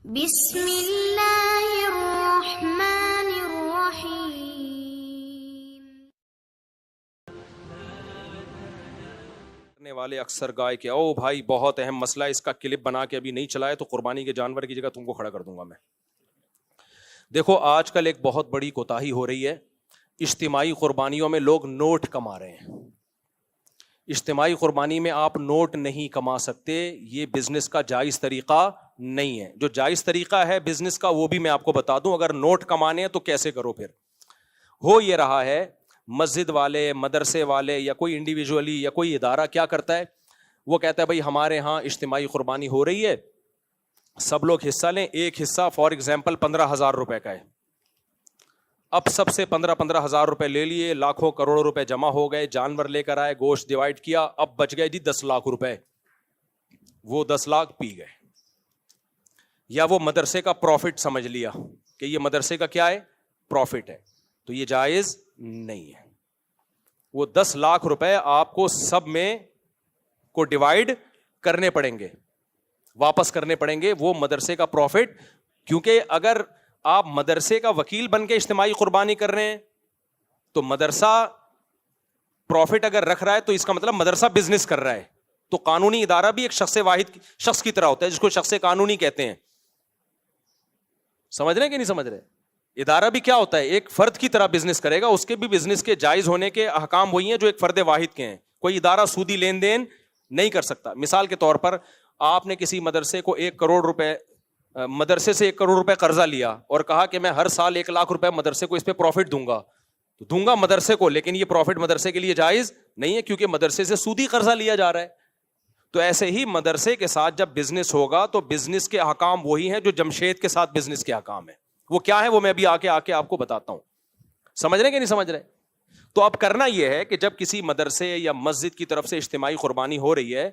بسم اللہ الرحمن الرحیم۔ کرنے والے اکثر گائے کہ او بھائی بہت اہم مسئلہ ہے، اس کا کلپ بنا کے ابھی نہیں چلائے تو قربانی کے جانور کی جگہ تم کو کھڑا کر دوں گا میں۔ دیکھو آج کل ایک بہت بڑی کوتاہی ہو رہی ہے، اجتماعی قربانیوں میں لوگ نوٹ کما رہے ہیں۔ اجتماعی قربانی میں آپ نوٹ نہیں کما سکتے، یہ بزنس کا جائز طریقہ نہیں ہے۔ جو جائز طریقہ ہے بزنس کا وہ بھی میں آپ کو بتا دوں، اگر نوٹ کمانے ہیں تو کیسے کرو۔ پھر ہو یہ رہا ہے مسجد والے، مدرسے والے یا کوئی انڈیویجولی یا کوئی ادارہ کیا کرتا ہے، وہ کہتا ہے بھائی ہمارے ہاں اجتماعی قربانی ہو رہی ہے، سب لوگ حصہ لیں۔ ایک حصہ فار ایگزامپل 15,000 روپے کا ہے، اب سب سے 15,000 روپے لے لیے، لاکھوں کروڑوں روپے جمع ہو گئے، جانور لے کر آئے، گوشت ڈیوائڈ کیا، اب بچ گئے جی 10 لاکھ روپے، وہ 10 لاکھ پی گئے۔ یا وہ مدرسے کا پروفٹ سمجھ لیا کہ یہ مدرسے کا کیا ہے، پروفٹ ہے، تو یہ جائز نہیں ہے۔ وہ 10 لاکھ روپے آپ کو سب میں کو ڈیوائڈ کرنے پڑیں گے، واپس کرنے پڑیں گے، وہ مدرسے کا پروفٹ۔ کیونکہ اگر آپ مدرسے کا وکیل بن کے اجتماعی قربانی کر رہے ہیں تو مدرسہ پروفٹ اگر رکھ رہا ہے تو اس کا مطلب مدرسہ بزنس کر رہا ہے، تو قانونی ادارہ بھی ایک شخص واحد شخص کی طرح ہوتا ہے جس کو شخص قانونی کہتے ہیں۔ سمجھ رہے ہیں کہ نہیں سمجھ رہے؟ ادارہ بھی کیا ہوتا ہے، ایک فرد کی طرح بزنس کرے گا، اس کے بھی بزنس کے جائز ہونے کے احکام وہی ہیں جو ایک فرد واحد کے ہیں۔ کوئی ادارہ سودی لین دین نہیں کر سکتا۔ مثال کے طور پر آپ نے کسی مدرسے کو 1 کروڑ روپے، مدرسے سے 1 کروڑ روپے قرضہ لیا اور کہا کہ میں ہر سال 1 لاکھ روپے مدرسے کو اس پہ پروفٹ دوں گا، تو دوں گا مدرسے کو، لیکن یہ پروفٹ مدرسے کے لیے جائز نہیں ہے کیونکہ مدرسے سے سودی قرضہ لیا جا رہا ہے۔ تو ایسے ہی مدرسے کے ساتھ جب بزنس ہوگا تو بزنس کے احکام وہی ہیں جو جمشید کے ساتھ بزنس کے احکام ہیں۔ وہ کیا ہے وہ میں ابھی آ کے آپ کو بتاتا ہوں۔ سمجھ رہے کہ نہیں سمجھ رہے؟ تو اب کرنا یہ ہے کہ جب کسی مدرسے یا مسجد کی طرف سے اجتماعی قربانی ہو رہی ہے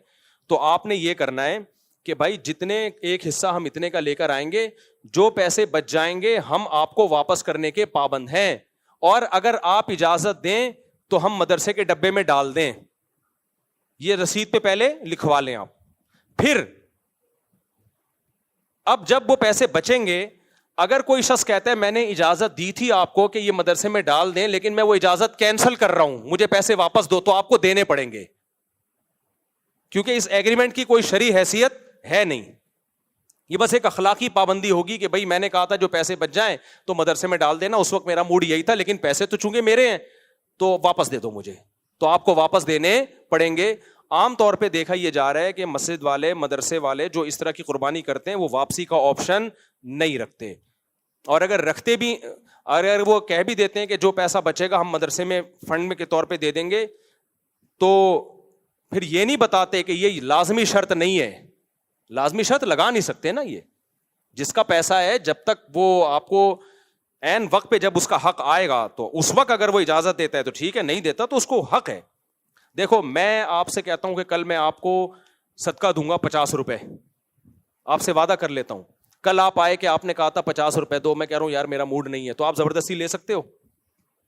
تو آپ نے یہ کرنا ہے کہ بھائی جتنے ایک حصہ ہم اتنے کا لے کر آئیں گے، جو پیسے بچ جائیں گے ہم آپ کو واپس کرنے کے پابند ہیں، اور اگر آپ اجازت دیں تو ہم مدرسے کے ڈبے میں ڈال دیں۔ یہ رسید پہ پہلے لکھوا لیں آپ۔ پھر اب جب وہ پیسے بچیں گے، اگر کوئی شخص کہتا ہے میں نے اجازت دی تھی آپ کو کہ یہ مدرسے میں ڈال دیں لیکن میں وہ اجازت کینسل کر رہا ہوں، مجھے پیسے واپس دو، تو آپ کو دینے پڑیں گے، کیونکہ اس ایگریمنٹ کی کوئی شرعی حیثیت ہے نہیں۔ یہ بس ایک اخلاقی پابندی ہوگی کہ بھائی میں نے کہا تھا جو پیسے بچ جائیں تو مدرسے میں ڈال دینا، اس وقت میرا موڈ یہی تھا، لیکن پیسے تو چونکہ میرے ہیں تو واپس دے دو مجھے، تو آپ کو واپس دینے پڑیں گے۔ عام طور پہ دیکھا یہ جا رہا ہے کہ مسجد والے، مدرسے والے جو اس طرح کی قربانی کرتے ہیں وہ واپسی کا آپشن نہیں رکھتے، اور اگر رکھتے بھی، اگر وہ کہہ بھی دیتے ہیں کہ جو پیسہ بچے گا ہم مدرسے میں فنڈ کے طور پہ دے دیں گے، تو پھر یہ نہیں بتاتے کہ یہ لازمی شرط نہیں ہے۔ لازمی شرط لگا نہیں سکتے نا، یہ جس کا پیسہ ہے جب تک وہ آپ کو عین وقت پہ جب اس کا حق آئے گا تو اس وقت اگر وہ اجازت دیتا ہے تو ٹھیک ہے، نہیں دیتا تو اس کو حق ہے۔ دیکھو میں آپ سے کہتا ہوں کہ کل میں آپ کو صدقہ دوں گا 50 روپے، آپ سے وعدہ کر لیتا ہوں، کل آپ آئے کہ آپ نے کہا تھا 50 روپے دو، میں کہہ رہا ہوں یار میرا موڈ نہیں ہے، تو آپ زبردستی لے سکتے ہو؟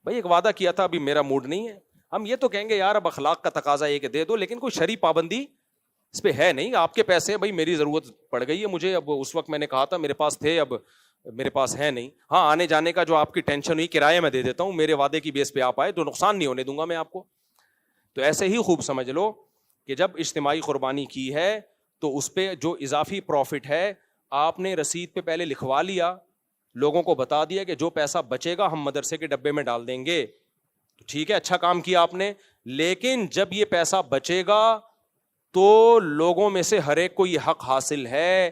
بھائی ایک وعدہ کیا تھا، ابھی میرا موڈ نہیں ہے۔ ہم یہ تو کہیں گے یار اب اخلاق کا تقاضا یہ کہ دے دو، لیکن کوئی شرعی پابندی اس پہ ہے نہیں۔ آپ کے پیسے بھائی میری ضرورت پڑ گئی ہے مجھے، اب اس وقت میں نے کہا تھا میرے پاس تھے، اب میرے پاس ہے نہیں۔ ہاں آنے جانے کا جو آپ کی ٹینشن ہوئی کرایہ میں دے دیتا ہوں، میرے وعدے کی بیس پہ آپ آئے تو نقصان نہیں ہونے دوں گا میں آپ کو۔ تو ایسے ہی خوب سمجھ لو کہ جب اجتماعی قربانی کی ہے تو اس پہ جو اضافی پروفٹ ہے آپ نے رسید پہ پہلے لکھوا لیا، لوگوں کو بتا دیا کہ جو پیسہ بچے گا ہم مدرسے کے ڈبے میں ڈال دیں گے، تو ٹھیک ہے، اچھا کام کیا آپ نے۔ لیکن جب یہ پیسہ بچے گا تو لوگوں میں سے ہر ایک کو یہ حق حاصل ہے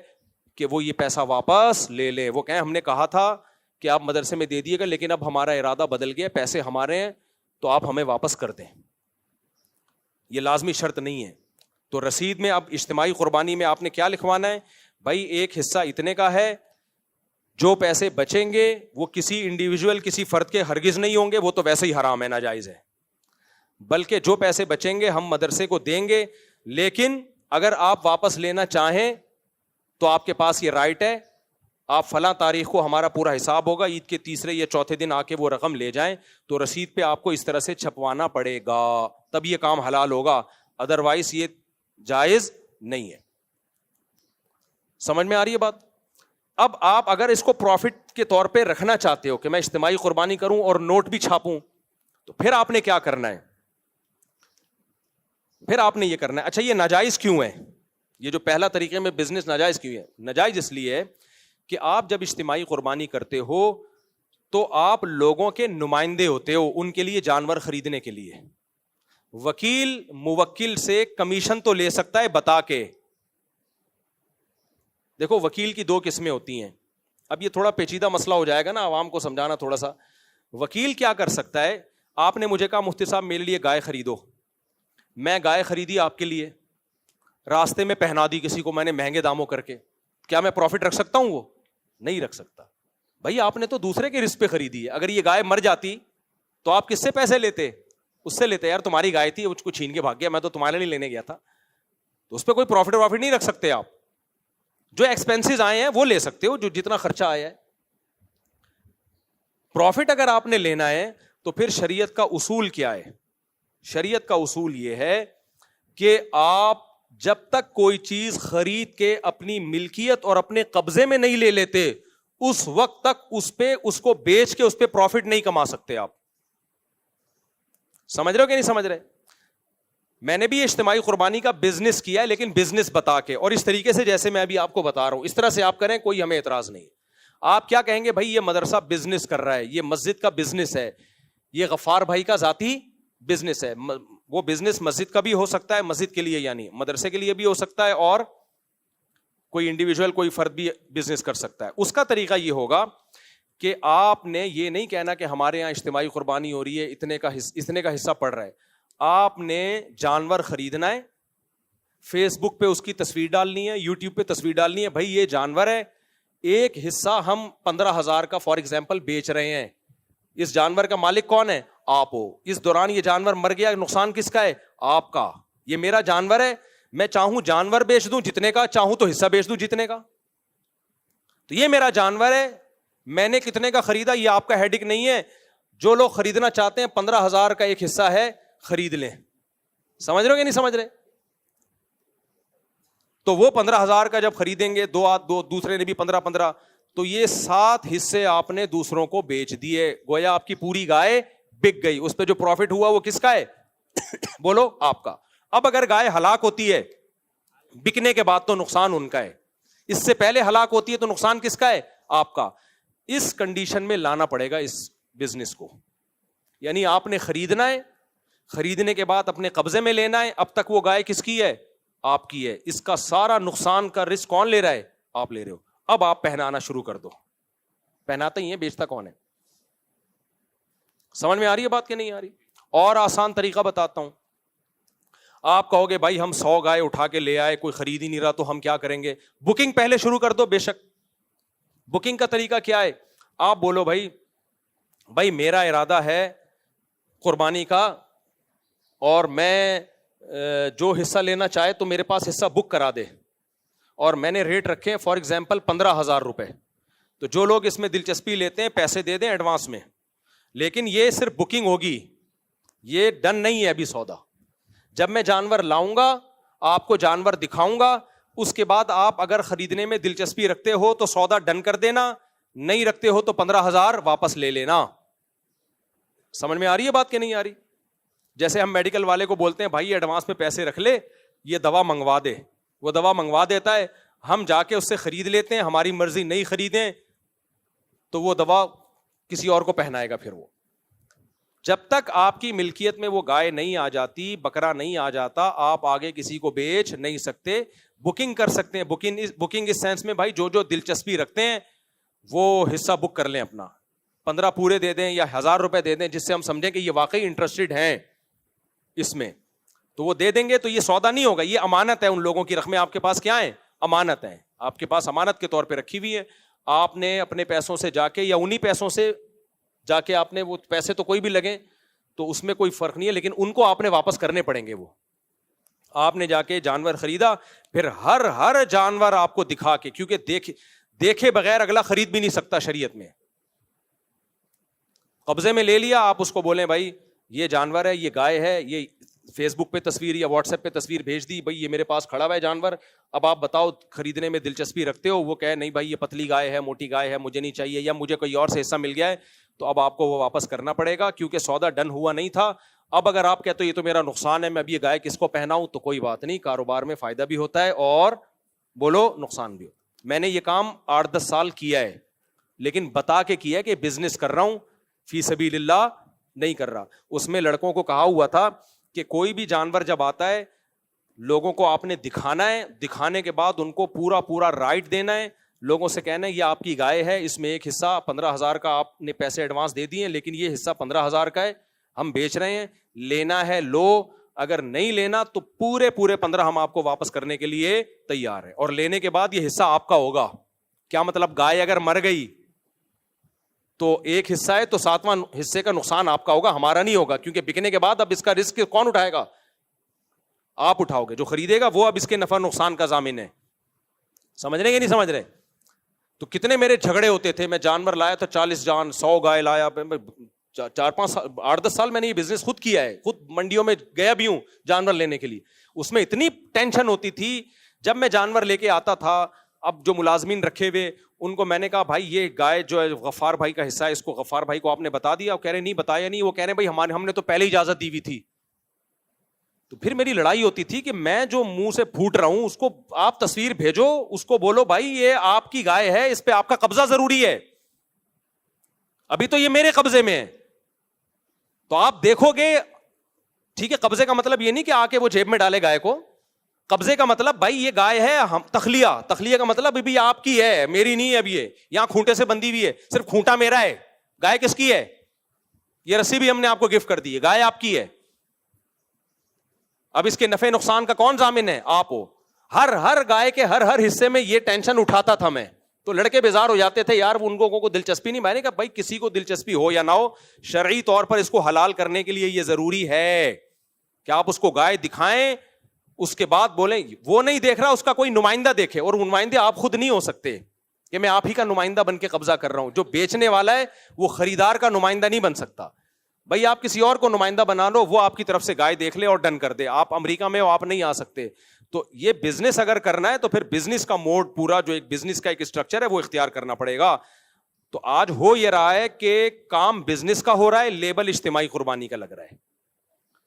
کہ وہ یہ پیسہ واپس لے لے۔ وہ کہیں ہم نے کہا تھا کہ آپ مدرسے میں دے دیے گا لیکن اب ہمارا ارادہ بدل گیا، پیسے ہمارے ہیں تو آپ ہمیں واپس کر دیں۔ یہ لازمی شرط نہیں ہے۔ تو رسید میں اب اجتماعی قربانی میں آپ نے کیا لکھوانا ہے؟ بھائی ایک حصہ اتنے کا ہے، جو پیسے بچیں گے وہ کسی انڈیویجول، کسی فرد کے ہرگز نہیں ہوں گے، وہ تو ویسے ہی حرام ہے، ناجائز ہے، بلکہ جو پیسے بچیں گے ہم مدرسے کو دیں گے، لیکن اگر آپ واپس لینا چاہیں تو آپ کے پاس یہ رائٹ ہے، آپ فلاں تاریخ کو ہمارا پورا حساب ہوگا، عید کے تیسرے یا چوتھے دن آ کے وہ رقم لے جائیں، تو رسید پہ آپ کو اس طرح سے چھپوانا پڑے گا، تب یہ کام حلال ہوگا، ادروائز یہ جائز نہیں ہے۔ سمجھ میں آ رہی ہے بات؟ اب آپ اگر اس کو پروفٹ کے طور پہ رکھنا چاہتے ہو کہ میں اجتماعی قربانی کروں اور نوٹ بھی چھاپوں, تو پھر آپ نے کیا کرنا ہے, پھر آپ نے یہ کرنا ہے. اچھا یہ ناجائز کیوں ہے؟ یہ جو پہلا طریقے میں بزنس ناجائز کیوں ہے؟ ناجائز اس لیے ہے کہ آپ جب اجتماعی قربانی کرتے ہو تو آپ لوگوں کے نمائندے ہوتے ہو ان کے لیے جانور خریدنے کے لیے. وکیل موکل سے کمیشن تو لے سکتا ہے بتا کے. دیکھو وکیل کی 2 قسمیں ہوتی ہیں. اب یہ تھوڑا پیچیدہ مسئلہ ہو جائے گا نا, عوام کو سمجھانا تھوڑا سا. وکیل کیا کر سکتا ہے, آپ نے مجھے کہا مفتی صاحب میرے لیے گائے خریدو, میں گائے خریدی آپ کے لیے, راستے میں پہنا دی کسی کو میں نے مہنگے داموں کر کے, کیا میں پروفٹ رکھ سکتا ہوں؟ وہ نہیں رکھ سکتا. بھائی آپ نے تو دوسرے کے رزق پہ خریدی ہے. اگر یہ گائے مر جاتی تو آپ کس سے پیسے لیتے؟ اس سے لیتے. یار تمہاری گائے تھی, اس کو چھین کے بھاگ گیا, میں تو تمہارے لیے لینے گیا تھا. تو اس پہ کوئی پروفٹ نہیں رکھ سکتے آپ. جو ایکسپینسز آئے ہیں وہ لے سکتے ہو, جو جتنا خرچہ آیا ہے. پروفٹ اگر آپ نے لینا ہے تو پھر شریعت کا اصول کیا ہے؟ شریعت کا اصول یہ ہے کہ آپ جب تک کوئی چیز خرید کے اپنی ملکیت اور اپنے قبضے میں نہیں لے لیتے اس وقت تک اس کو بیچ کے اس پہ پروفٹ نہیں کما سکتے آپ. سمجھ رہے ہو کہ نہیں سمجھ رہے؟ میں نے بھی اجتماعی قربانی کا بزنس کیا ہے, لیکن بزنس بتا کے, اور اس طریقے سے جیسے میں ابھی آپ کو بتا رہا ہوں اس طرح سے آپ کریں, کوئی ہمیں اعتراض نہیں. آپ کیا کہیں گے, بھائی یہ مدرسہ بزنس کر رہا ہے, یہ مسجد کا بزنس ہے, یہ غفار بھائی کا ذاتی بزنس ہے. وہ بزنس مسجد کا بھی ہو سکتا ہے, مسجد کے لیے یعنی مدرسے کے لیے بھی ہو سکتا ہے, اور کوئی انڈیویجول کوئی فرد بھی بزنس کر سکتا ہے. اس کا طریقہ یہ ہوگا کہ آپ نے یہ نہیں کہنا کہ ہمارے یہاں اجتماعی قربانی ہو رہی ہے, اتنے کا حصہ پڑ رہا ہے. آپ نے جانور خریدنا ہے, فیس بک پہ اس کی تصویر ڈالنی ہے, یوٹیوب پہ تصویر ڈالنی ہے, بھائی یہ جانور ہے, ایک حصہ ہم 15,000 کا فار ایگزامپل بیچ رہے ہیں. اس جانور کا مالک کون ہے؟ آپ ہو. اس دوران یہ جانور مر گیا, نقصان کس کا ہے؟ آپ کا. یہ میرا جانور ہے, میں چاہوں جانور بیچ دوں جتنے کا, چاہوں تو حصہ بیچ دوں جتنے کا. تو یہ میرا جانور ہے, میں نے کتنے کا خریدا یہ آپ کا ہیڈک نہیں ہے. جو لوگ خریدنا چاہتے ہیں 15,000 کا ایک حصہ ہے, خرید لیں. سمجھ رہے ہو کہ نہیں سمجھ رہے؟ تو وہ 15,000 کا جب خریدیں گے, دو دوسرے نے بھی 15,000, تو یہ 7 حصے آپ نے دوسروں کو بیچ دیے. گویا آپ کی پوری گائے بک گئی. اس پہ جو پروفٹ ہوا وہ کس کا ہے؟ بولو, آپ کا. اب اگر گائے ہلاک ہوتی ہے بکنے کے بعد تو نقصان ان کا ہے, اس سے پہلے ہلاک ہوتی ہے تو نقصان کس کا ہے؟ آپ کا. اس کنڈیشن میں لانا پڑے گا اس بزنس کو, یعنی آپ نے خریدنا ہے, خریدنے کے بعد اپنے قبضے میں لینا ہے. اب تک وہ گائے کس کی ہے؟ آپ کی ہے. اس کا سارا نقصان کا رسک کون لے رہا ہے؟ آپ لے رہے ہو. اب آپ پہنانا شروع کر دو. پہناتے ہی ہیں, بیچتا کون ہے؟ سمجھ میں آ رہی ہے بات کہ نہیں آ رہی؟ اور آسان طریقہ بتاتا ہوں. آپ کہو گے بھائی ہم 100 گائے اٹھا کے لے آئے, کوئی خرید ہی نہیں رہا, تو ہم کیا کریں گے؟ بکنگ پہلے شروع کر دو. بے شک بکنگ کا طریقہ کیا ہے؟ آپ بولو بھائی میرا ارادہ ہے قربانی کا, اور میں جو حصہ لینا چاہے تو میرے پاس حصہ بک کرا دے, اور میں نے ریٹ رکھے فار ایگزامپل 15,000 روپے. تو جو لوگ اس میں دلچسپی لیتے ہیں پیسے دے دیں ایڈوانس میں, لیکن یہ صرف بکنگ ہوگی, یہ ڈن نہیں ہے ابھی سودا. جب میں جانور لاؤں گا, آپ کو جانور دکھاؤں گا, اس کے بعد آپ اگر خریدنے میں دلچسپی رکھتے ہو تو سودا ڈن کر دینا, نہیں رکھتے ہو تو 15,000 واپس لے لینا. سمجھ میں آ رہی ہے بات کہ نہیں آ رہی؟ جیسے ہم میڈیکل والے کو بولتے ہیں بھائی ایڈوانس میں پیسے رکھ لے, یہ دوا منگوا دے, وہ دوا منگوا دیتا ہے, ہم جا کے اس سے خرید لیتے ہیں, ہماری مرضی نہیں خریدیں تو وہ دوا کسی اور کو پہنائے گا. پھر وہ جب تک آپ کی ملکیت میں وہ گائے نہیں آ جاتی, بکرا نہیں آ جاتا, آپ آگے کسی کو بیچ نہیں سکتے. بکنگ کر سکتے ہیں, بکنگ اس سینس میں بھائی جو دلچسپی رکھتے ہیں وہ حصہ بک کر لیں اپنا, 15 پورے دے دیں یا 1,000 روپے دے دیں, جس سے ہم سمجھیں کہ یہ واقعی انٹرسٹڈ ہیں اس میں, تو وہ دے دیں گے. تو یہ سودا نہیں ہوگا, یہ امانت ہے. ان لوگوں کی رقمیں آپ کے پاس کیا ہیں؟ امانت ہیں. آپ کے پاس امانت کے طور پہ رکھی ہوئی ہے. آپ نے اپنے پیسوں سے جا کے یا انہی پیسوں سے جا کے, آپ نے وہ پیسے تو کوئی بھی لگیں تو اس میں کوئی فرق نہیں ہے, لیکن ان کو آپ نے واپس کرنے پڑیں گے. وہ آپ نے جا کے جانور خریدا, پھر ہر جانور آپ کو دکھا کے, کیونکہ دیکھے بغیر اگلا خرید بھی نہیں سکتا شریعت میں. قبضے میں لے لیا, آپ اس کو بولیں بھائی یہ جانور ہے, یہ گائے ہے, یہ فیس بک پہ تصویر یا واٹس ایپ پہ تصویر بھیج دی, بھائی یہ میرے پاس کھڑا ہوا ہے جانور, اب آپ بتاؤ خریدنے میں دلچسپی رکھتے ہو؟ وہ کہے نہیں بھائی یہ پتلی گائے ہے, موٹی گائے ہے, مجھے نہیں چاہیے, یا مجھے کوئی اور سے حصہ مل گیا ہے, تو اب آپ کو وہ واپس کرنا پڑے گا کیونکہ سودا ڈن ہوا نہیں تھا. اب اگر آپ کہتے ہو یہ تو میرا نقصان ہے, میں اب یہ گائے کس کو پہناؤں, تو کوئی بات نہیں, کاروبار میں فائدہ بھی ہوتا ہے اور بولو نقصان بھی ہوتا ہے. میں نے یہ کام 8-10 سال کیا ہے, لیکن بتا کے کیا ہے کہ بزنس کر رہا ہوں, فی سبیل اللہ نہیں کر رہا. اس میں لڑکوں کو کہا ہوا تھا کہ کوئی بھی جانور جب آتا ہے لوگوں کو آپ نے دکھانا ہے, دکھانے کے بعد ان کو پورا رائٹ دینا ہے, لوگوں سے کہنا ہے یہ آپ کی گائے ہے, اس میں ایک حصہ 15,000 کا آپ نے پیسے ایڈوانس دے دیے, لیکن یہ حصہ 15,000 کا ہے, ہم بیچ رہے ہیں, لینا ہے لو, اگر نہیں لینا تو پورے 15 ہم آپ کو واپس کرنے کے لیے تیار ہیں, اور لینے کے بعد یہ حصہ آپ کا ہوگا. کیا مطلب, گائے اگر مر گئی تو ایک حصہ ہے تو 7واں حصے کا نقصان آپ کا ہوگا, ہمارا نہیں ہوگا, کیونکہ بکنے کے بعد اب اس کا رسک کون اٹھائے گا؟ آپ اٹھاؤ گے, جو خریدے گا وہ اب اس کے نفع نقصان کا ضامن ہے. سمجھ رہے کہ نہیں سمجھ رہے؟ تو کتنے میرے جھگڑے ہوتے تھے, میں جانور لایا تو 40 جان 100 گائے لایا, 8-10 سال میں نے یہ بزنس خود کیا ہے, خود منڈیوں میں گیا بھی ہوں جانور لینے کے لیے. اس میں اتنی ٹینشن ہوتی تھی جب میں جانور لے کے آتا تھا. اب جو ملازمین رکھے ہوئے ان کو میں نے کہا بھائی یہ گائے جو ہے غفار بھائی کا حصہ ہے, اس کو غفار بھائی کو آپ نے بتا دیا؟ وہ کہہ رہے نہیں بتایا نہیں. وہ کہہ رہے بھائی ہم نے تو پہلے اجازت دی ہوئی تھی. تو پھر میری لڑائی ہوتی تھی کہ میں جو منہ سے پھوٹ رہا ہوں اس کو آپ تصویر بھیجو, اس کو بولو بھائی یہ آپ کی گائے ہے, اس پہ آپ کا قبضہ ضروری ہے, ابھی تو یہ میرے قبضے میں ہے. تو آپ دیکھو گے, ٹھیک ہے, قبضے کا مطلب یہ نہیں کہ آ کے وہ جیب میں ڈالے گائے کو, قبضے کا مطلب بھائی یہ گائے ہے, ہم تخلیہ کا مطلب ابھی آپ کی ہے, میری نہیں ہے. اب یہ یہاں کھونٹے سے بندی ہوئی ہے, صرف کھونٹا میرا ہے, گائے کس کی ہے؟ یہ رسی بھی ہم نے آپ کو گفٹ کر دی ہے, گائے آپ کی ہے. اب اس کے نفع نقصان کا کون ضامن ہے؟ آپ ہو. ہر گائے کے ہر حصے میں یہ ٹینشن اٹھاتا تھا میں. تو لڑکے بیزار ہو جاتے تھے, یار ان کو دلچسپی نہیں. میں نے کہا بھائی کسی کو دلچسپی ہو یا نہ ہو, شرعی طور پر اس کو حلال کرنے کے لیے یہ ضروری ہے کہ آپ اس کو گائے دکھائیں, اس کے بعد بولیں. وہ نہیں دیکھ رہا, اس کا کوئی نمائندہ دیکھے, اور نمائندے آپ خود نہیں ہو سکتے کہ میں آپ ہی کا نمائندہ بن کے قبضہ کر رہا ہوں. جو بیچنے والا ہے وہ خریدار کا نمائندہ نہیں بن سکتا. بھائی آپ کسی اور کو نمائندہ بنا لو, وہ آپ کی طرف سے گائے دیکھ لے اور ڈن کر دے. آپ امریکہ میں ہو, آپ نہیں آ سکتے. تو یہ بزنس اگر کرنا ہے تو پھر بزنس کا موڈ پورا جو ایک بزنس کا ایک اسٹرکچر ہے وہ اختیار کرنا پڑے گا. تو آج ہو یہ رہا ہے کہ کام بزنس کا ہو رہا ہے, لیبل اجتماعی قربانی کا لگ رہا ہے.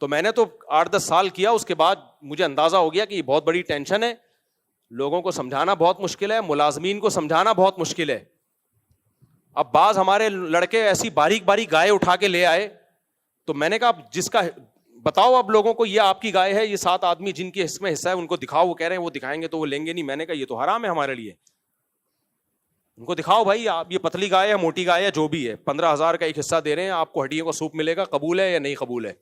تو میں نے تو 8-10 سال کیا, اس کے بعد مجھے اندازہ ہو گیا کہ یہ بہت بڑی ٹینشن ہے, لوگوں کو سمجھانا بہت مشکل ہے, ملازمین کو سمجھانا بہت مشکل ہے. اب بعض ہمارے لڑکے ایسی باریک گائے اٹھا کے لے آئے, تو میں نے کہا جس کا بتاؤ اب لوگوں کو یہ آپ کی گائے ہے, یہ 7 آدمی جن کے اس میں حصہ ہے ان کو دکھاؤ. وہ کہہ رہے ہیں وہ دکھائیں گے تو وہ لیں گے نہیں. میں نے کہا یہ تو حرام ہے ہمارے لیے, ان کو دکھاؤ بھائی آپ یہ پتلی گائے ہے, موٹی گائے ہے, جو بھی ہے, 15,000 کا ایک حصہ دے رہے ہیں, آپ کو ہڈیوں کا سوپ ملے گا, قبول ہے یا نہیں قبول ہے؟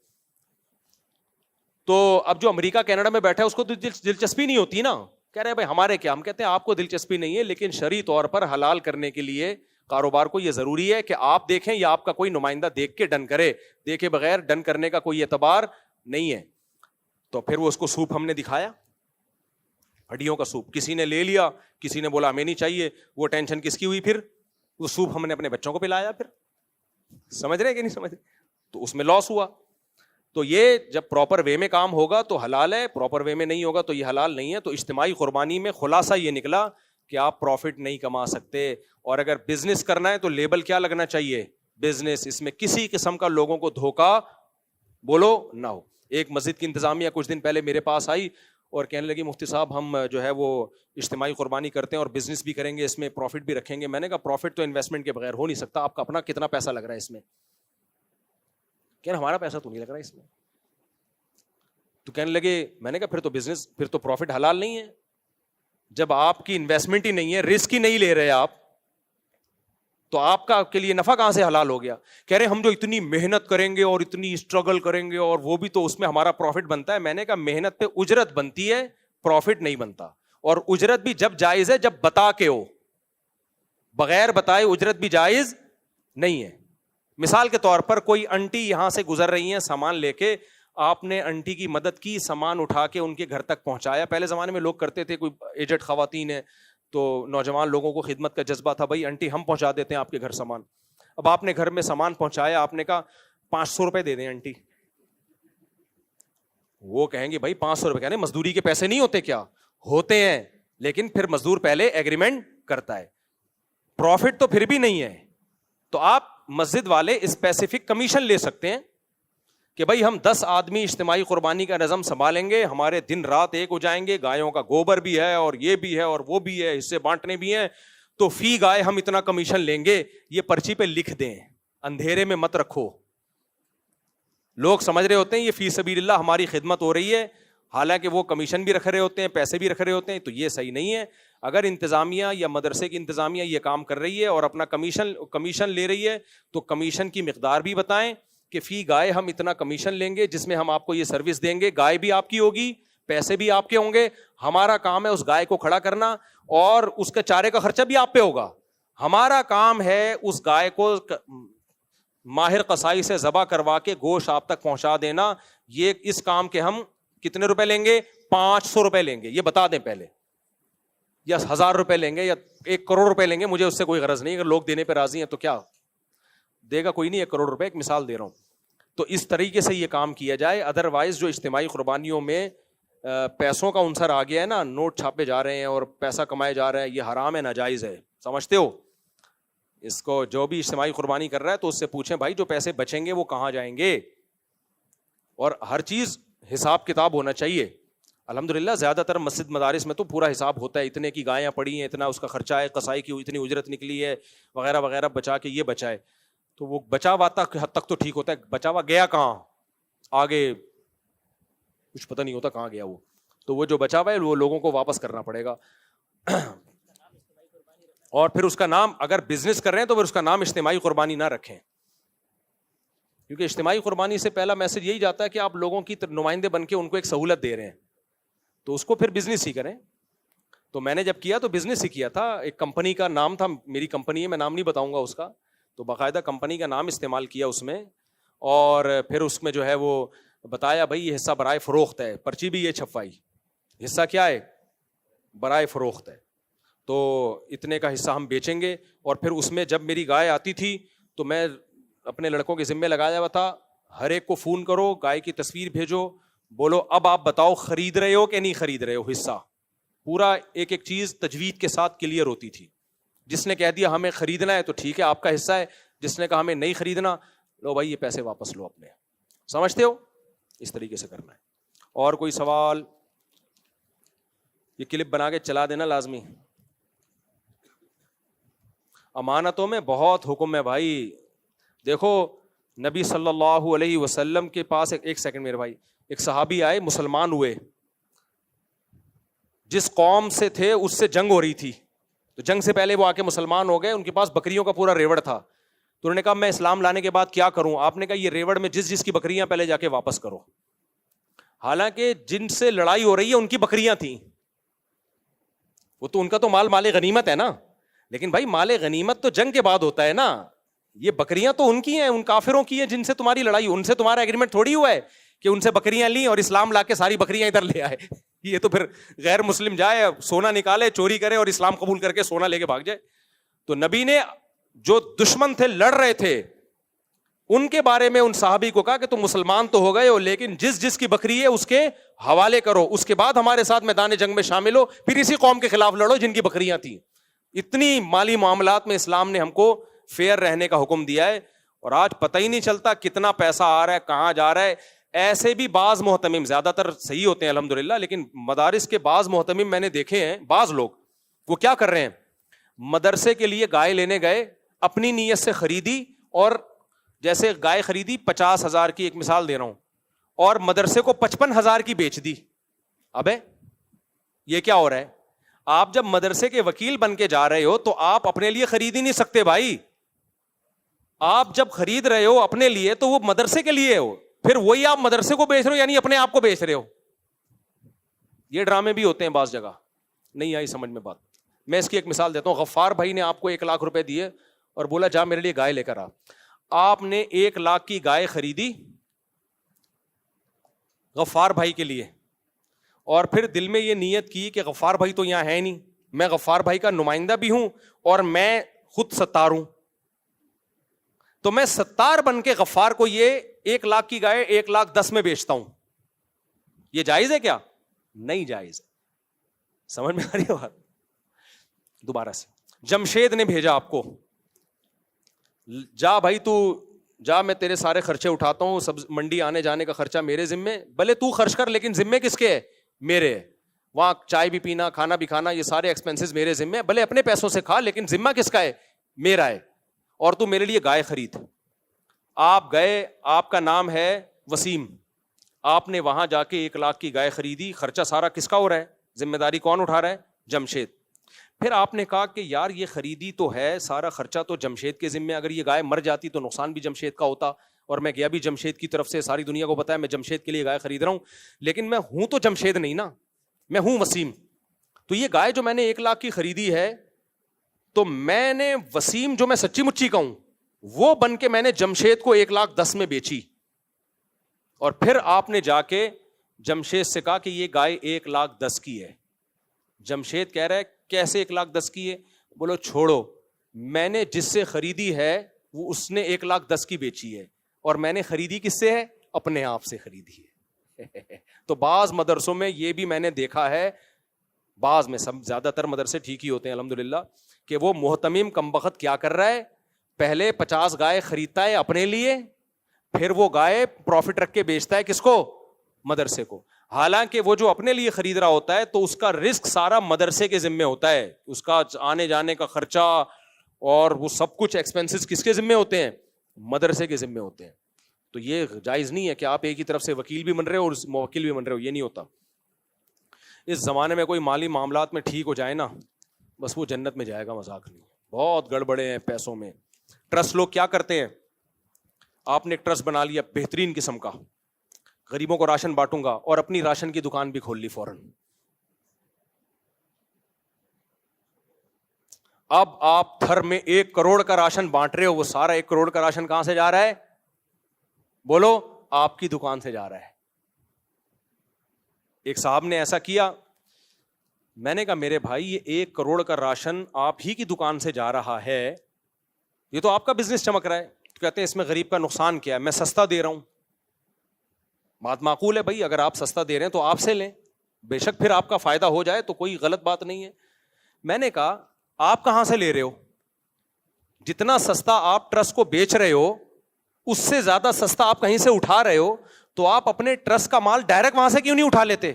تو اب جو امریکہ کینیڈا میں بیٹھا ہے اس کو تو دلچسپی نہیں ہوتی نا, کہہ رہے ہیں بھائی ہمارے کیا. ہم کہتے ہیں آپ کو دلچسپی نہیں ہے, لیکن شرعی طور پر حلال کرنے کے لیے کاروبار کو یہ ضروری ہے کہ آپ دیکھیں یا آپ کا کوئی نمائندہ دیکھ کے ڈن کرے, دیکھے بغیر ڈن کرنے کا کوئی اعتبار نہیں ہے. تو پھر وہ اس کو سوپ ہم نے دکھایا, ہڈیوں کا سوپ, کسی نے لے لیا, کسی نے بولا ہمیں نہیں چاہیے. وہ ٹینشن کس کی ہوئی؟ پھر وہ سوپ ہم نے اپنے بچوں کو پلایا. پھر سمجھ رہے کہ نہیں سمجھ رہے؟ تو اس میں لاس ہوا. تو یہ جب پراپر وے میں کام ہوگا تو حلال ہے, پراپر وے میں نہیں ہوگا تو یہ حلال نہیں ہے. تو اجتماعی قربانی میں خلاصہ یہ نکلا کہ آپ پروفٹ نہیں کما سکتے, اور اگر بزنس کرنا ہے تو لیبل کیا لگنا چاہیے؟ بزنس. اس میں کسی قسم کا لوگوں کو دھوکا بولو نہ ہو. ایک مسجد کی انتظامیہ کچھ دن پہلے میرے پاس آئی اور کہنے لگی مفتی صاحب ہم جو ہے وہ اجتماعی قربانی کرتے ہیں اور بزنس بھی کریں گے, اس میں پروفٹ بھی رکھیں گے. میں نے کہا پروفٹ تو انویسٹمنٹ کے بغیر ہو نہیں سکتا, آپ کا اپنا کتنا پیسہ لگ رہا ہے اس میں؟ کہنا ہمارا پیسہ تو نہیں لگ رہا اس میں. تو کہنے لگے, میں نے کہا پھر تو بزنس, پھر تو پروفٹ حلال نہیں ہے. جب آپ کی انویسٹمنٹ ہی نہیں ہے, رسک ہی نہیں لے رہے آپ, تو آپ کا کے لیے نفع کہاں سے حلال ہو گیا؟ کہہ رہے ہم جو اتنی محنت کریں گے اور اتنی اسٹرگل کریں گے اور وہ بھی تو اس میں ہمارا پروفٹ بنتا ہے. میں نے کہا محنت پہ اجرت بنتی ہے, پروفٹ نہیں بنتا. اور اجرت بھی جب جائز ہے جب بتا کے ہو, بغیر بتائے اجرت بھی جائز نہیں ہے. مثال کے طور پر کوئی انٹی یہاں سے گزر رہی ہیں سامان لے کے, آپ نے انٹی کی مدد کی, سامان اٹھا کے ان کے گھر تک پہنچایا. پہلے زمانے میں لوگ کرتے تھے, کوئی ایجڈ خواتین ہیں تو نوجوان لوگوں کو خدمت کا جذبہ تھا, بھائی انٹی ہم پہنچا دیتے ہیں آپ کے گھر سامان. اب آپ نے گھر میں سامان پہنچایا, آپ نے کہا 500 روپے دے دیں انٹی. وہ کہیں گے بھائی 500 روپے، کہنے مزدوری کے پیسے نہیں ہوتے کیا؟ ہوتے ہیں، لیکن پھر مزدور پہلے ایگریمنٹ کرتا ہے، پروفٹ تو پھر بھی نہیں ہے. تو آپ مسجد والے اسپیسیفک کمیشن لے سکتے ہیں کہ بھائی ہم 10 آدمی اجتماعی قربانی کا نظم سنبھالیں گے، ہمارے دن رات ایک ہو جائیں گے، گایوں کا گوبر بھی ہے اور یہ بھی ہے اور وہ بھی ہے، حصے بانٹنے بھی ہیں، تو فی گائے ہم اتنا کمیشن لیں گے. یہ پرچی پہ لکھ دیں، اندھیرے میں مت رکھو. لوگ سمجھ رہے ہوتے ہیں یہ فی سبیل اللہ ہماری خدمت ہو رہی ہے، حالانکہ وہ کمیشن بھی رکھ رہے ہوتے ہیں، پیسے بھی رکھ رہے ہوتے ہیں. تو یہ صحیح نہیں ہے. اگر انتظامیہ یا مدرسے کی انتظامیہ یہ کام کر رہی ہے اور اپنا کمیشن لے رہی ہے، تو کمیشن کی مقدار بھی بتائیں کہ فی گائے ہم اتنا کمیشن لیں گے جس میں ہم آپ کو یہ سروس دیں گے. گائے بھی آپ کی ہوگی، پیسے بھی آپ کے ہوں گے، ہمارا کام ہے اس گائے کو کھڑا کرنا اور اس کے چارے کا خرچہ بھی آپ پہ ہوگا. ہمارا کام ہے اس گائے کو ماہر قصائی سے ذبح کروا کے گوشت آپ تک پہنچا دینا. یہ اس کام کے ہم کتنے روپے لیں گے؟ 500 روپے لیں گے، یہ بتا دیں پہلے، یا 1000 روپے لیں گے یا 1 کروڑ روپے لیں گے. مجھے اس سے کوئی غرض نہیں، اگر لوگ دینے پہ راضی ہیں تو کیا دے گا کوئی نہیں 1 کروڑ روپے، ایک مثال دے رہا ہوں. تو اس طریقے سے یہ کام کیا جائے. ادروائز جو اجتماعی قربانیوں میں پیسوں کا عنصر آ گیا ہے نا، نوٹ چھاپے جا رہے ہیں اور پیسہ کمائے جا رہے ہیں، یہ حرام ہے، ناجائز ہے. سمجھتے ہو اس کو؟ جو بھی اجتماعی قربانی کر رہا ہے تو اس سے پوچھیں بھائی جو پیسے بچیں گے وہ کہاں جائیں گے، اور ہر چیز حساب کتاب ہونا چاہیے. الحمدللہ زیادہ تر مسجد مدارس میں تو پورا حساب ہوتا ہے، اتنے کی گایاں پڑی ہیں، اتنا اس کا خرچہ ہے، قصائی کی اتنی اجرت نکلی ہے وغیرہ وغیرہ، بچا کے یہ بچائے. تو وہ بچا ہوا حد تک تو ٹھیک ہوتا ہے، بچا ہوا گیا کہاں آگے کچھ پتہ نہیں ہوتا کہاں گیا وہ. تو وہ جو بچا ہوا ہے وہ لوگوں کو واپس کرنا پڑے گا. اور پھر اس کا نام، اگر بزنس کر رہے ہیں تو پھر اس کا نام اجتماعی قربانی نہ رکھیں، کیونکہ اجتماعی قربانی سے پہلا میسج یہی جاتا ہے کہ آپ لوگوں کی نمائندے بن کے ان کو ایک سہولت دے رہے ہیں، تو اس کو پھر بزنس ہی کریں. تو میں نے جب کیا تو بزنس ہی کیا تھا. ایک کمپنی کا نام تھا، میری کمپنی ہے، میں نام نہیں بتاؤں گا اس کا، تو باقاعدہ کمپنی کا نام استعمال کیا اس میں، اور پھر اس میں جو ہے وہ بتایا بھائی یہ حصہ برائے فروخت ہے، پرچی بھی یہ چھپوائی، حصہ کیا ہے؟ برائے فروخت ہے، تو اتنے کا حصہ ہم بیچیں گے. اور پھر اس میں جب میری گائے آتی تھی تو میں اپنے لڑکوں کے ذمہ لگایا ہوا تھا، ہر ایک کو فون کرو، گائے کی تصویر بھیجو، بولو اب آپ بتاؤ خرید رہے ہو کہ نہیں خرید رہے ہو. حصہ پورا ایک ایک چیز تجوید کے ساتھ کلیئر ہوتی تھی. جس نے کہہ دیا ہمیں خریدنا ہے تو ٹھیک ہے آپ کا حصہ ہے، جس نے کہا ہمیں نہیں خریدنا، لو بھائی یہ پیسے واپس لو اپنے. سمجھتے ہو؟ اس طریقے سے کرنا ہے. اور کوئی سوال؟ یہ کلپ بنا کے چلا دینا لازمی. امانتوں میں بہت حکم ہے بھائی. دیکھو نبی صلی اللہ علیہ وسلم کے پاس ایک سیکنڈ میرے بھائی، ایک صحابی آئے، مسلمان ہوئے، جس قوم سے تھے اس سے جنگ ہو رہی تھی، تو جنگ سے پہلے وہ آ کے مسلمان ہو گئے. ان کے پاس بکریوں کا پورا ریوڑ تھا، تو انہوں نے کہا میں اسلام لانے کے بعد کیا کروں؟ آپ نے کہا یہ ریوڑ میں جس کی بکریاں پہلے جا کے واپس کرو. حالانکہ جن سے لڑائی ہو رہی ہے ان کی بکریاں تھیں، وہ تو ان کا تو مال غنیمت ہے نا، لیکن بھائی مال غنیمت تو جنگ کے بعد ہوتا ہے نا. یہ بکریاں تو ان کی ہیں، ان کافروں کی ہیں جن سے تمہاری لڑائی، ان سے تمہارا ایگریمنٹ تھوڑی ہوا ہے کہ ان سے بکریاں لیں اور اسلام لا کے ساری بکریاں ادھر لے آئے. یہ تو پھر غیر مسلم جائے سونا نکالے چوری کرے اور اسلام قبول کر کے سونا لے کے بھاگ جائے. تو نبی نے جو دشمن تھے لڑ رہے تھے ان کے بارے میں ان صحابی کو کہا کہ تم مسلمان تو ہو گئے ہو لیکن جس کی بکری ہے اس کے حوالے کرو، اس کے بعد ہمارے ساتھ میدان جنگ میں شامل ہو، پھر اسی قوم کے خلاف لڑو جن کی بکریاں تھیں. اتنی مالی معاملات میں اسلام نے ہم کو فیئر رہنے کا حکم دیا ہے. اور آج پتہ ہی نہیں چلتا کتنا پیسہ آ رہا ہے، کہاں جا رہا ہے. ایسے بھی بعض محتمم، زیادہ تر صحیح ہوتے ہیں الحمدللہ، لیکن مدارس کے بعض محتمم میں نے دیکھے ہیں، بعض لوگ وہ کیا کر رہے ہیں، مدرسے کے لیے گائے لینے گئے، اپنی نیت سے خریدی، اور جیسے گائے خریدی 50,000 کی، ایک مثال دے رہا ہوں، اور مدرسے کو 55,000 کی بیچ دی. ابے یہ کیا ہو رہا ہے؟ آپ جب مدرسے کے وکیل بن کے جا رہے ہو تو آپ اپنے لیے خرید ہی نہیں سکتے بھائی. آپ جب خرید رہے ہو اپنے لیے تو وہ مدرسے کے لیے ہو، پھر وہی آپ مدرسے کو بیچ رہے ہو، یعنی اپنے آپ کو بیچ رہے ہو. یہ ڈرامے بھی ہوتے ہیں بعض جگہ. نہیں آئی سمجھ میں بات؟ میں اس کی ایک مثال دیتا ہوں. غفار بھائی نے آپ کو 1 لاکھ روپے دیے اور بولا جا میرے لیے گائے لے کر آ. آپ نے 1 لاکھ کی گائے خریدی غفار بھائی کے لیے، اور پھر دل میں یہ نیت کی کہ غفار بھائی تو یہاں ہے نہیں، میں غفار بھائی کا نمائندہ بھی ہوں اور میں خود ستار ہوں، تو میں ستار بن کے غفار کو یہ 1 لاکھ کی گائے 1,10,000 میں بیچتا ہوں. یہ جائز ہے کیا؟ نہیں جائز. سمجھ میں آ رہی ہے بات؟ دوبارہ سے جمشید نے بھیجا آپ کو, جا بھائی تو جا, میں تیرے سارے خرچے اٹھاتا ہوں, سب منڈی آنے جانے کا خرچہ میرے ذمے, بھلے تو خرچ کر لیکن ذمے کس کے ہے؟ میرے. وہاں چائے بھی پینا, کھانا بھی کھانا, یہ سارے ایکسپینسز میرے ذمے, بھلے اپنے پیسوں سے کھا لیکن ذمہ کس کا ہے؟ میرا ہے. اور تو میرے لیے گائے خرید. آپ گئے, آپ کا نام ہے وسیم, آپ نے وہاں جا کے 1 لاکھ کی گائے خریدی, خرچہ سارا کس کا ہو رہا ہے؟ ذمہ داری کون اٹھا رہا ہے؟ جمشید. پھر آپ نے کہا کہ یار یہ خریدی تو ہے, سارا خرچہ تو جمشید کے ذمہ, اگر یہ گائے مر جاتی تو نقصان بھی جمشید کا ہوتا, اور میں گیا بھی جمشید کی طرف سے, ساری دنیا کو پتا ہے میں جمشید کے لیے گائے خرید رہا ہوں, لیکن میں ہوں تو جمشید نہیں نا, میں ہوں وسیم. تو یہ گائے جو میں نے 1 لاکھ کی خریدی ہے, تو میں نے وسیم جو میں سچی مچی کا ہوں وہ بن کے میں نے جمشید کو 1,10,000 میں بیچی. اور پھر آپ نے جا کے جمشید سے کہا کہ یہ گائے 1,10,000 کی ہے. جمشید کہہ رہا ہے کیسے 1,10,000 کی ہے؟ بولو چھوڑو, میں نے جس سے خریدی ہے وہ اس نے 1,10,000 کی بیچی ہے, اور میں نے خریدی کس سے ہے؟ اپنے آپ سے خریدی ہے. تو بعض مدرسوں میں یہ بھی میں نے دیکھا ہے, بعض میں, سب زیادہ تر مدرسے ٹھیک ہی ہوتے ہیں الحمدللہ, کہ وہ محتمم کمبخت کیا کر رہا ہے, پہلے 50 گائے خریدتا ہے اپنے لیے, پھر وہ گائے پروفٹ رکھ کے بیچتا ہے کس کو؟ مدرسے کو. حالانکہ وہ جو اپنے لیے خرید رہا ہوتا ہے تو اس کا رسک سارا مدرسے کے ذمہ ہوتا ہے, اس کا آنے جانے کا خرچہ اور وہ سب کچھ ایکسپینسز کس کے ذمہ ہوتے ہیں؟ مدرسے کے ذمہ ہوتے ہیں. تو یہ جائز نہیں ہے کہ آپ ایک ہی طرف سے وکیل بھی بن رہے ہو اور موکل بھی بن رہے ہو, یہ نہیں ہوتا. اس زمانے میں کوئی مالی معاملات میں ٹھیک ہو جائے نا, بس وہ جنت میں جائے گا, مذاق نہیں. بہت گڑبڑے ہیں پیسوں میں. ٹرسٹ لوگ کیا کرتے ہیں, آپ نے ایک ٹرسٹ بنا لیا بہترین قسم کا, غریبوں کو راشن بانٹوں گا, اور اپنی راشن کی دکان بھی کھول لی فوراً. اب آپ تھر میں 1 کروڑ کا راشن بانٹ رہے ہو, وہ سارا 1 کروڑ کا راشن کہاں سے جا رہا ہے؟ بولو, آپ کی دکان سے جا رہا ہے. ایک صاحب نے ایسا کیا, میں نے کہا میرے بھائی یہ 1 کروڑ کا راشن آپ ہی کی دکان سے جا رہا ہے, یہ تو آپ کا بزنس چمک رہا ہے. تو کہتے ہیں اس میں غریب کا نقصان کیا ہے, میں سستا دے رہا ہوں. بات معقول ہے بھائی, اگر آپ سستا دے رہے ہیں تو آپ سے لیں, بے شک پھر آپ کا فائدہ ہو جائے تو کوئی غلط بات نہیں ہے. میں نے کہا آپ کہاں سے لے رہے ہو؟ جتنا سستا آپ ٹرسٹ کو بیچ رہے ہو اس سے زیادہ سستا آپ کہیں سے اٹھا رہے ہو, تو آپ اپنے ٹرسٹ کا مال ڈائریکٹ وہاں سے کیوں نہیں اٹھا لیتے؟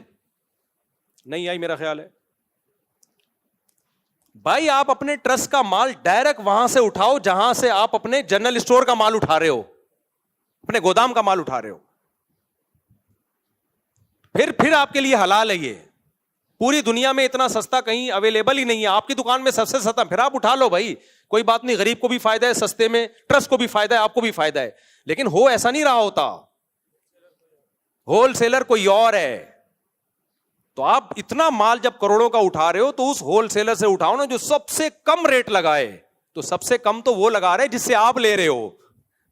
نہیں آئی میرا خیال ہے بھائی, آپ اپنے ٹرسٹ کا مال ڈائریکٹ وہاں سے اٹھاؤ جہاں سے آپ اپنے جنرل اسٹور کا مال اٹھا رہے ہو, اپنے گودام کا مال اٹھا رہے ہو. پھر آپ کے لیے حلال ہے. یہ پوری دنیا میں اتنا سستا کہیں اویلیبل ہی نہیں ہے, آپ کی دکان میں سب سے سستا, پھر آپ اٹھا لو بھائی, کوئی بات نہیں. غریب کو بھی فائدہ ہے سستے میں, ٹرسٹ کو بھی فائدہ ہے, آپ کو بھی فائدہ ہے. لیکن ہو ایسا نہیں رہا ہوتا, ہول سیلر کوئی اور ہے. تو آپ اتنا مال جب کروڑوں کا اٹھا رہے ہو تو اس ہول سیلر سے اٹھاؤ نا جو سب سے کم ریٹ لگائے. تو سب سے کم تو وہ لگا رہے جس سے آپ لے رہے ہو.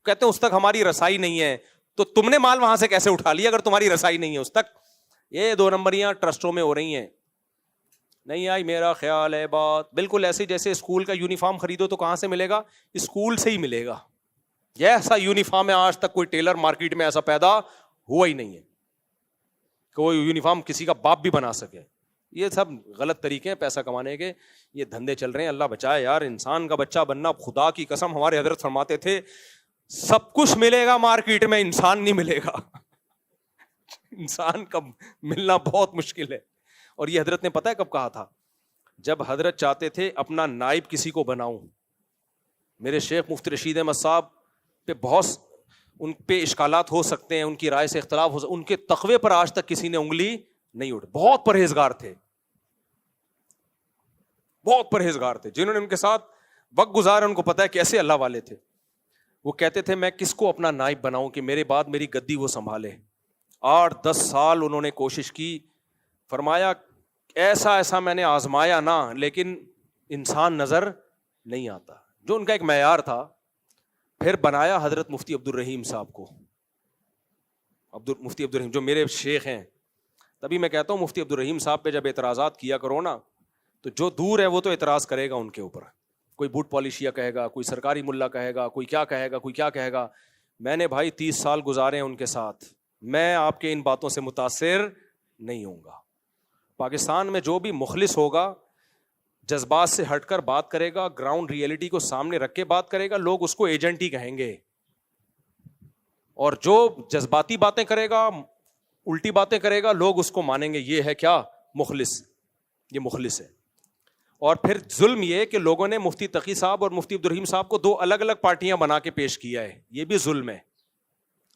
کہتے ہیں اس تک ہماری رسائی نہیں ہے, تو تم نے مال وہاں سے کیسے اٹھا لیا اگر تمہاری رسائی نہیں ہے اس تک؟ یہ 2 نمبریاں ٹرسٹوں میں ہو رہی ہیں. نہیں آئی میرا خیال ہے بات. بالکل ایسے جیسے اسکول کا یونیفارم خریدو تو کہاں سے ملے گا؟ اسکول سے ہی ملے گا. یہ ایسا یونیفارم ہے, آج تک کوئی ٹیلر مارکیٹ میں ایسا پیدا ہوا ہی نہیں ہے کہ وہ یونیفارم کسی کا باپ بھی بنا سکے. یہ سب غلط طریقے ہیں پیسہ کمانے کے, یہ دھندے چل رہے ہیں. اللہ بچائے یار, انسان کا بچہ بننا, خدا کی قسم ہمارے حضرت فرماتے تھے سب کچھ ملے گا مارکیٹ میں, انسان نہیں ملے گا. انسان کا ملنا بہت مشکل ہے. اور یہ حضرت نے پتہ ہے کب کہا تھا؟ جب حضرت چاہتے تھے اپنا نائب کسی کو بناؤں. میرے شیخ مفتی رشید احمد صاحب پہ بہت ان پہ اشکالات ہو سکتے ہیں, ان کی رائے سے اختلاف ہو سکتے, ان کے تقوی پر آج تک کسی نے انگلی نہیں اٹھائی. بہت پرہیزگار تھے, بہت پرہیزگار تھے. جنہوں نے ان کے ساتھ وقت گزارا ان کو پتا ہے کیسے اللہ والے تھے. وہ کہتے تھے میں کس کو اپنا نائب بناؤں کہ میرے بعد میری گدی وہ سنبھالے. 8-10 سال انہوں نے کوشش کی. فرمایا ایسا میں نے آزمایا نا, لیکن انسان نظر نہیں آتا, جو ان کا ایک معیار تھا. پھر بنایا حضرت مفتی عبد الرحیم صاحب کو. مفتی عبد الرحیم جو میرے شیخ ہیں, تبھی میں کہتا ہوں مفتی عبد الرحیم صاحب پہ جب اعتراضات کیا کرو نا, تو جو دور ہے وہ تو اعتراض کرے گا ان کے اوپر. کوئی بوٹ پالیشیا کہے گا, کوئی سرکاری ملا کہے گا, کوئی کیا کہے گا, کوئی کیا کہے گا. میں نے بھائی 30 سال گزارے ہیں ان کے ساتھ, میں آپ کے ان باتوں سے متاثر نہیں ہوں گا. پاکستان میں جو بھی مخلص ہوگا, جذبات سے ہٹ کر بات کرے گا, گراؤنڈ ریئلٹی کو سامنے رکھ کے بات کرے گا, لوگ اس کو ایجنٹ ہی کہیں گے. اور جو جذباتی باتیں کرے گا, الٹی باتیں کرے گا, لوگ اس کو مانیں گے یہ ہے کیا, مخلص, یہ مخلص ہے. اور پھر ظلم یہ کہ لوگوں نے مفتی تقی صاحب اور مفتی عبدالرحیم صاحب کو دو الگ الگ پارٹیاں بنا کے پیش کیا ہے, یہ بھی ظلم ہے.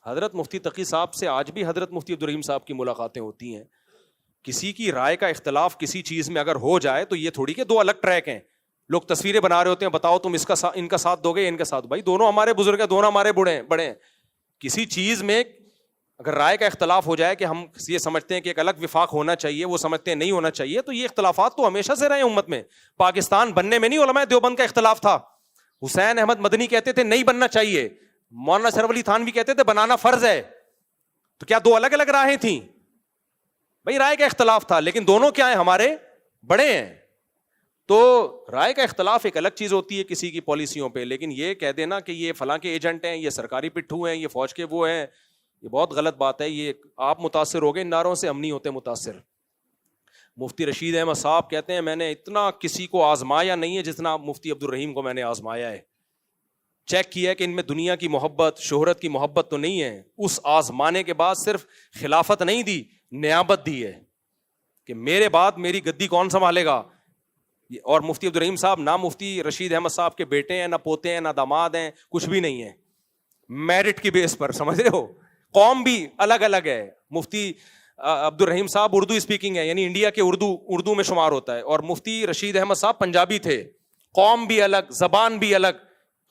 حضرت مفتی تقی صاحب سے آج بھی حضرت مفتی عبدالرحیم صاحب کی ملاقاتیں ہوتی ہیں. کسی کی رائے کا اختلاف کسی چیز میں اگر ہو جائے تو یہ تھوڑی کہ دو الگ ٹریک ہیں, لوگ تصویریں بنا رہے ہوتے ہیں, بتاؤ تم ان کا ساتھ دو گے, ان کا ساتھ. بھائی دونوں ہمارے بزرگ ہیں, دونوں ہمارے بڑے ہیں. کسی چیز میں اگر رائے کا اختلاف ہو جائے کہ ہم یہ سمجھتے ہیں کہ ایک الگ وفاق ہونا چاہیے, وہ سمجھتے ہیں نہیں ہونا چاہیے, تو یہ اختلافات تو ہمیشہ سے رہے امت میں. پاکستان بننے میں نہیں علماء دیوبند کا اختلاف تھا. حسین احمد مدنی کہتے تھے نہیں بننا چاہیے, مولانا اشرف علی تھانوی کہتے تھے بنانا فرض ہے. تو کیا دو الگ الگ راہیں تھیں؟ بھائی رائے کا اختلاف تھا, لیکن دونوں کیا ہیں, ہمارے بڑے ہیں. تو رائے کا اختلاف ایک الگ چیز ہوتی ہے کسی کی پالیسیوں پہ, لیکن یہ کہہ دینا کہ یہ فلاں کے ایجنٹ ہیں, یہ سرکاری پٹھو ہیں, یہ فوج کے وہ ہیں, یہ بہت غلط بات ہے. یہ آپ متاثر ہو گئے ان نعروں سے, ہم نہیں ہوتے متاثر. مفتی رشید احمد صاحب کہتے ہیں میں نے اتنا کسی کو آزمایا نہیں ہے جتنا مفتی عبدالرحیم کو میں نے آزمایا ہے. چیک کیا کہ ان میں دنیا کی محبت, شہرت کی محبت تو نہیں ہے. اس آزمانے کے بعد صرف خلافت نہیں دی, نیابت دی ہے کہ میرے بعد میری گدی کون سنبھالے گا. اور مفتی عبدالرحیم صاحب نہ مفتی رشید احمد صاحب کے بیٹے ہیں, نہ پوتے ہیں, نہ داماد ہیں, کچھ بھی نہیں ہے. میرٹ کی بیس پر, سمجھ رہے ہو, قوم بھی الگ الگ ہے. مفتی عبدالرحیم صاحب اردو اسپیکنگ ہے, یعنی انڈیا کے اردو میں شمار ہوتا ہے, اور مفتی رشید احمد صاحب پنجابی تھے. قوم بھی الگ, زبان بھی الگ.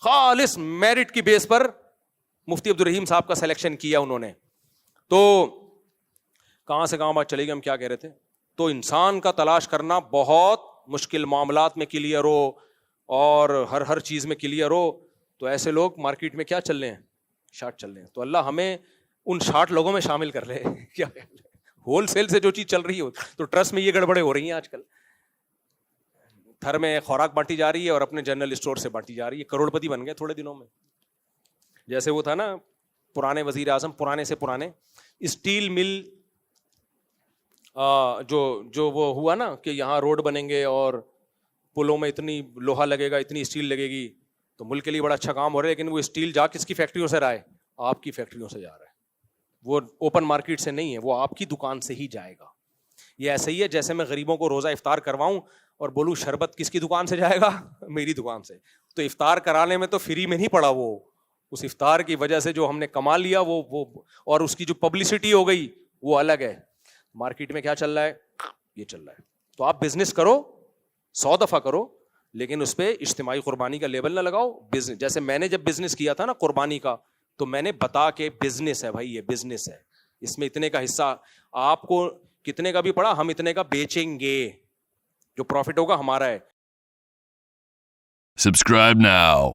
خالص میرٹ کی بیس پر مفتی عبدالرحیم صاحب کا سلیکشن کیا انہوں نے. تو کہاں سے کہاں بات چلے گی, ہم کیا کہہ رہے تھے. تو انسان کا تلاش کرنا بہت مشکل, معاملات میں کلیئر ہو اور ہر چیز میں کلیئر ہو. تو ایسے لوگ مارکیٹ میں کیا چل رہے ہیں, شارٹ چل رہے ہیں. تو اللہ ہمیں ان 60 لوگوں میں شامل کر لے. کیا ہول سیل سے جو چیز چل رہی ہو, تو ٹرسٹ میں یہ گڑبڑیں ہو رہی ہیں آج کل. تھر میں خوراک بانٹی جا رہی ہے اور اپنے جنرل اسٹور سے بانٹی جا رہی ہے. کروڑ پتی بن گئے تھوڑے دنوں میں. جیسے وہ تھا نا پرانے وزیر اعظم, پرانے سے پرانے, اسٹیل مل جو وہ ہوا نا کہ یہاں روڈ بنیں گے اور پلوں میں اتنی لوہا لگے گا, اتنی اسٹیل لگے گی, تو ملک کے لیے بڑا اچھا کام ہو رہا ہے. لیکن وہ اسٹیل جا کس کی فیکٹریوں سے رہا ہے, آپ کی فیکٹریوں سے جا رہا ہے. وہ اوپن مارکیٹ سے نہیں ہے, وہ آپ کی دکان سے ہی جائے گا. یہ ایسے ہی ہے جیسے میں غریبوں کو روزہ افطار کرواؤں اور بولوں شربت کس کی دکان سے جائے گا, میری دکان سے. تو افطار کرانے میں تو فری میں نہیں پڑا, وہ اس افطار کی وجہ سے جو ہم نے کما لیا وہ اور اس کی جو پبلسٹی ہو گئی وہ الگ ہے. مارکیٹ میں کیا چل رہا ہے, یہ چل رہا ہے. تو آپ بزنس کرو, 100 دفعہ کرو, لیکن اس پہ اجتماعی قربانی کا لیبل نہ لگاؤ. بزنس جیسے میں نے جب بزنس کیا تھا نا قربانی کا, تو میں نے بتا کے بزنس ہے بھائی, یہ بزنس ہے, اس میں اتنے کا حصہ آپ کو کتنے کا بھی پڑا, ہم اتنے کا بیچیں گے, جو پروفٹ ہوگا ہمارا ہے. Subscribe now